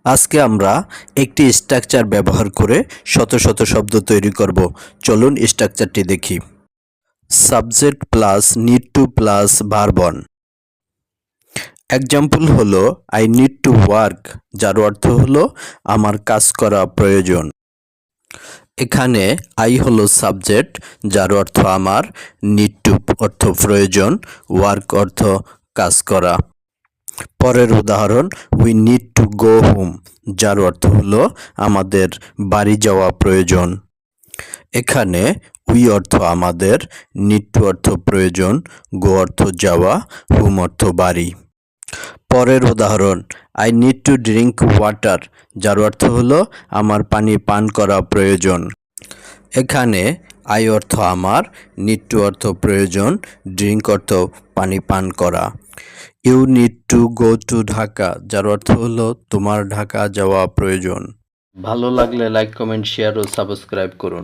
আজকে আমরা একটি স্ট্রাকচার ব্যবহার করে শত শত শব্দ তৈরি করব। চলুন স্ট্রাকচারটি দেখি। Subject plus need to plus verb on. Example হলো আই নিড টু ওয়ার্ক, যার অর্থ হলো আমার কাজ করা প্রয়োজন। এখানে আই হলো সাবজেক্ট, যার অর্থ আমার, নিড টু অর্থ প্রয়োজন, ওয়ার্ক অর্থ কাজ করা। পরের উদাহরণ, we need to go home, যার অর্থ হলো আমাদের বাড়ি যাওয়া প্রয়োজন। এখানে উই অর্থ আমাদের, নিড টু অর্থ প্রয়োজন, গো অর্থ যাওয়া, হোম অর্থ বাড়ি। পরের উদাহরণ, I need to drink water, যার অর্থ হলো আমার পানি পান করা প্রয়োজন। এখানে আই অর্থ আমার, নিড টু অর্থ প্রয়োজন, ড্রিঙ্ক অর্থ পানি পান করা। You need to go to Dhaka, যার অর্থ হলো তোমার ঢাকা যাওয়া প্রয়োজন। ভালো লাগলে লাইক, কমেন্ট, শেয়ার ও সাবস্ক্রাইব করুন।